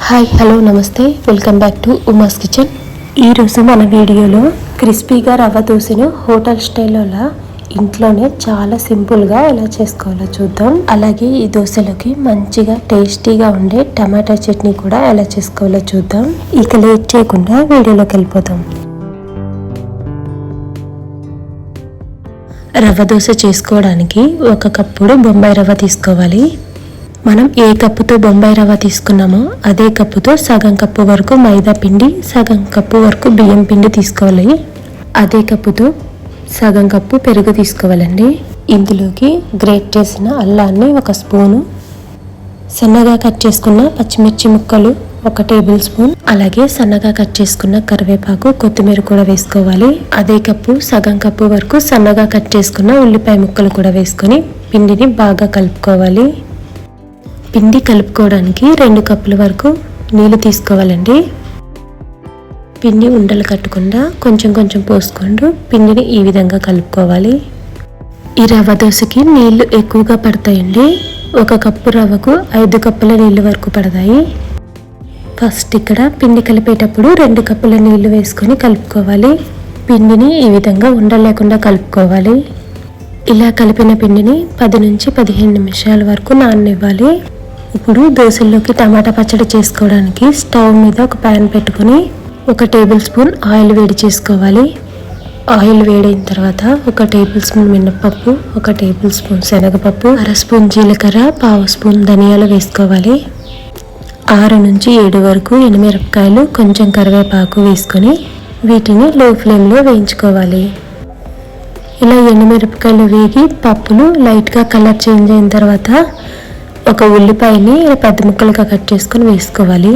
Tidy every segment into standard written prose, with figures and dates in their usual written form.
Hi hello నమస్తే, welcome back to Uma's kitchen. ఈరోజు మన వీడియోలో క్రిస్పీగా రవ్వ దోశను హోటల్ స్టైల్లో ఇంట్లోనే చాలా సింపుల్గా ఎలా చేసుకోవాలో చూద్దాం. అలాగే ఈ దోశలోకి మంచిగా టేస్టీగా ఉండే టమాటా చట్నీ కూడా ఎలా చేసుకోవాలో చూద్దాం. ఇక లేట్ చేయకుండా వీడియోలోకి వెళ్ళిపోతాం. రవ్వ దోశ చేసుకోవడానికి 1 కప్పుడు బొంబాయి రవ్వ తీసుకోవాలి. మనం ఏ కప్పుతో బొంబాయి రవ్వ తీసుకున్నామో అదే కప్పుతో సగం కప్పు వరకు మైదా పిండి, సగం కప్పు వరకు బియ్యం పిండి తీసుకోవాలి. అదే కప్పుతో సగం కప్పు పెరుగు తీసుకోవాలండి. ఇందులోకి గ్రేట్ చేసిన అల్లాన్ని 1 స్పూను, సన్నగా కట్ చేసుకున్న పచ్చిమిర్చి ముక్కలు 1 టేబుల్ స్పూన్, అలాగే సన్నగా కట్ చేసుకున్న కరివేపాకు, కొత్తిమీర కూడా వేసుకోవాలి. అదే కప్పు సగం కప్పు వరకు సన్నగా కట్ చేసుకున్న ఉల్లిపాయ ముక్కలు కూడా వేసుకొని పిండిని బాగా కలుపుకోవాలి. పిండి కలుపుకోవడానికి 2 కప్పుల వరకు నీళ్ళు తీసుకోవాలండి. పిండి ఉండలు కట్టకుండా కొంచెం కొంచెం పోసుకుంటూ పిండిని ఈ విధంగా కలుపుకోవాలి. ఈ రవ్వ దోశకి నీళ్లు ఎక్కువగా పడతాయండి. 1 కప్పు రవ్వకు 5 కప్పుల నీళ్ళు వరకు పడతాయి. ఫస్ట్ ఇక్కడ పిండి కలిపేటప్పుడు 2 కప్పుల నీళ్లు వేసుకొని కలుపుకోవాలి. పిండిని ఈ విధంగా ఉండలేకుండా కలుపుకోవాలి. ఇలా కలిపిన పిండిని 10 నుంచి 15 నిమిషాల వరకు నాననివ్వాలి. ఇప్పుడు దోశల్లోకి టమాటా పచ్చడి చేసుకోవడానికి స్టవ్ మీద ఒక ప్యాన్ పెట్టుకొని 1 టేబుల్ స్పూన్ ఆయిల్ వేడి చేసుకోవాలి. ఆయిల్ వేడైన తర్వాత 1 టేబుల్ స్పూన్ మినపప్పు, 1 టేబుల్ స్పూన్ శనగపప్పు, 1/2 స్పూన్ జీలకర్ర, 1/2 స్పూన్ ధనియాలు వేసుకోవాలి. 6 నుంచి 7 వరకు ఎండుమిరపకాయలు, కొంచెం కరివేపాకు వేసుకొని వీటిని లో ఫ్లేమ్లో వేయించుకోవాలి. ఇలా ఎండుమిరపకాయలు వేగి పప్పులు లైట్గా కలర్ చేంజ్ అయిన తర్వాత 1 ఉల్లిపాయని పెద్ద ముక్కలుగా కట్ చేసుకొని వేసుకోవాలి.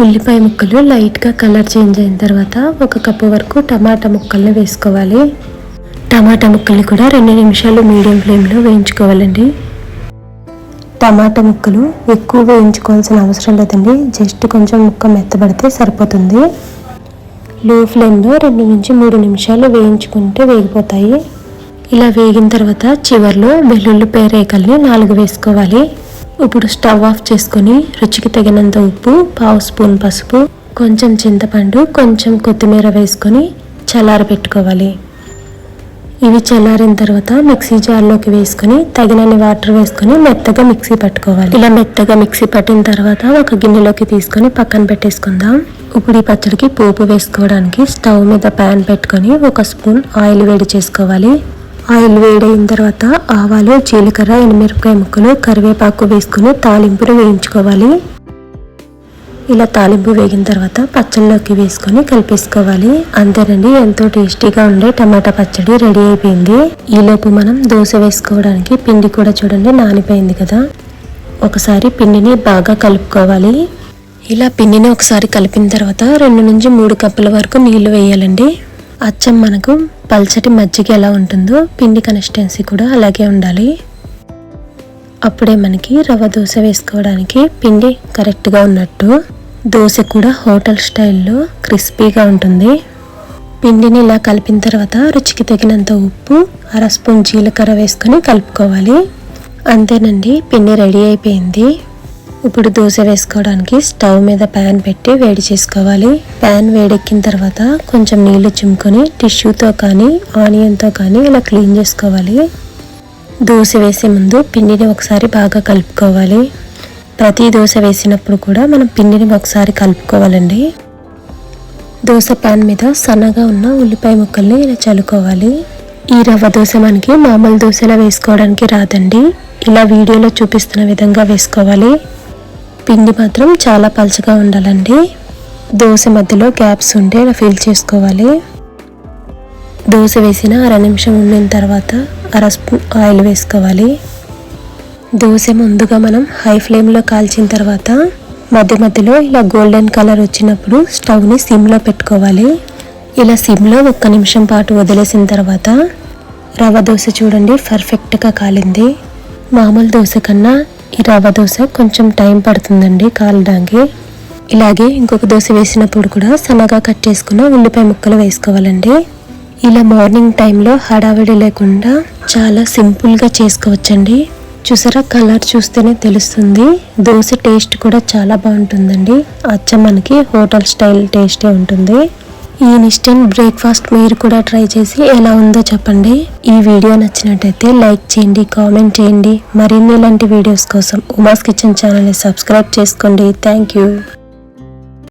ఉల్లిపాయ ముక్కలు లైట్గా కలర్ చేంజ్ అయిన తర్వాత 1 కప్పు వరకు టమాటా ముక్కల్ని వేసుకోవాలి. టమాటా ముక్కల్ని కూడా 2 నిమిషాలు మీడియం ఫ్లేమ్లో వేయించుకోవాలండి. టమాటా ముక్కలు ఎక్కువ వేయించుకోవాల్సిన అవసరం లేదండి, జస్ట్ కొంచెం ముక్క మెత్తబడితే సరిపోతుంది. లో ఫ్లేమ్లో 2 నుంచి 3 నిమిషాలు వేయించుకుంటే వేగిపోతాయి. ఇలా వేగిన తర్వాత చివర్లో వెల్లుల్లిపాయ రేకల్ని 4 వేసుకోవాలి. ఇప్పుడు స్టవ్ ఆఫ్ చేసుకొని రుచికి తగినంత ఉప్పు, 1/2 స్పూన్ పసుపు, కొంచెం చింతపండు, కొంచెం కొత్తిమీర వేసుకొని చల్లారబెట్టుకోవాలి. ఇవి చల్లారిన తర్వాత మిక్సీ జార్లోకి వేసుకొని తగినన్ని వాటర్ వేసుకొని మెత్తగా మిక్సీ పట్టుకోవాలి. ఇలా మెత్తగా మిక్సీ పట్టిన తర్వాత 1 గిన్నెలోకి తీసుకొని పక్కన పెట్టేసుకుందాం. ఇప్పుడు ఈ పచ్చడికి పోపు వేసుకోవడానికి స్టవ్ మీద ప్యాన్ పెట్టుకొని 1 స్పూన్ ఆయిల్ వేడి చేసుకోవాలి. ఆయిల్ వేడైన తర్వాత ఆవాలు, జీలకర్ర, ఎండుమిరపకాయ ముక్కలు, కరివేపాకు వేసుకుని తాలింపును వేయించుకోవాలి. ఇలా తాలింపు వేగిన తర్వాత పచ్చళ్ళలోకి వేసుకొని కలిపేసుకోవాలి. అంతేనండి, ఎంతో టేస్టీగా ఉండే టమాటా పచ్చడి రెడీ అయిపోయింది. ఈలోపు మనం దోశ వేసుకోవడానికి పిండి కూడా చూడండి నానిపోయింది కదా. ఒకసారి పిండిని బాగా కలుపుకోవాలి. ఇలా పిండిని ఒకసారి కలిపిన తర్వాత 2 నుంచి 3 కప్పుల వరకు నీళ్లు వేయాలండి. అచ్చం మనకు పల్చటి మజ్జిగ ఎలా ఉంటుందో పిండి కన్సిస్టెన్సీ కూడా అలాగే ఉండాలి. అప్పుడే మనకి రవ్వ దోశ వేసుకోవడానికి పిండి కరెక్ట్గా ఉన్నట్టు. దోశ కూడా హోటల్ స్టైల్లో క్రిస్పీగా ఉంటుంది. పిండిని ఇలా కలిపిన తర్వాత రుచికి తగినంత ఉప్పు, 1/2 స్పూన్ జీలకర్ర వేసుకొని కలుపుకోవాలి. అంతేనండి, పిండి రెడీ అయిపోయింది. ఇప్పుడు దోశ వేసుకోవడానికి స్టవ్ మీద ప్యాన్ పెట్టి వేడి చేసుకోవాలి. ప్యాన్ వేడెక్కిన తర్వాత కొంచెం నీళ్లు చిమ్ముకొని టిష్యూతో కానీ ఆనియన్తో కానీ ఇలా క్లీన్ చేసుకోవాలి. దోశ వేసే ముందు పిండిని ఒకసారి బాగా కలుపుకోవాలి. ప్రతి దోశ వేసినప్పుడు కూడా మనం పిండిని ఒకసారి కలుపుకోవాలండి. దోశ ప్యాన్ మీద సన్నగా ఉన్న ఉల్లిపాయ ముక్కల్ని ఇలా చల్లుకోవాలి. ఈ రవ్వ దోశ మనకి మామూలు దోశలా వేసుకోవడానికి రాదండి. ఇలా వీడియోలో చూపిస్తున్న విధంగా వేసుకోవాలి. పిండి మాత్రం చాలా పలుచగా ఉండాలండి. దోశ మధ్యలో గ్యాప్స్ ఉంటే ఇలా ఫిల్ చేసుకోవాలి. దోశ వేసిన 1/2 నిమిషం ఉండిన తర్వాత 1/2 స్పూన్ ఆయిల్ వేసుకోవాలి. దోశ ముందుగా మనం హై ఫ్లేమ్లో కాల్చిన తర్వాత మధ్య మధ్యలో ఇలా గోల్డెన్ కలర్ వచ్చినప్పుడు స్టవ్ని సిమ్లో పెట్టుకోవాలి. ఇలా సిమ్లో 1 నిమిషం పాటు వదిలేసిన తర్వాత రవ్వ దోశ చూడండి పర్ఫెక్ట్గా కాలింది. మామూలు దోశ కన్నా ఈ రవ్వ దోశ కొంచెం టైం పడుతుందండి కాలడానికి. ఇలాగే ఇంకొక దోశ వేసినప్పుడు కూడా సన్నగా కట్ చేసుకున్న ఉల్లిపాయ ముక్కలు వేసుకోవాలండి. ఇలా మార్నింగ్ టైంలో హడావిడి లేకుండా చాలా సింపుల్గా చేసుకోవచ్చండి. చూసారా, కలర్ చూస్తేనే తెలుస్తుంది. దోశ టేస్ట్ కూడా చాలా బాగుంటుందండి. అచ్చం మనకి హోటల్ స్టైల్ టేస్టే ఉంటుంది. ఈ ఇన్స్టెంట్ బ్రేక్ఫాస్ట్ మీరు కూడా ట్రై చేసి ఎలా ఉందో చెప్పండి. ఈ వీడియో నచ్చినట్టయితే లైక్ చేయండి, కామెంట్ చేయండి. మరిన్ని ఇలాంటి వీడియోస్ కోసం ఉమాస్ కిచెన్ ఛానల్ని సబ్స్క్రైబ్ చేసుకోండి. Thank you.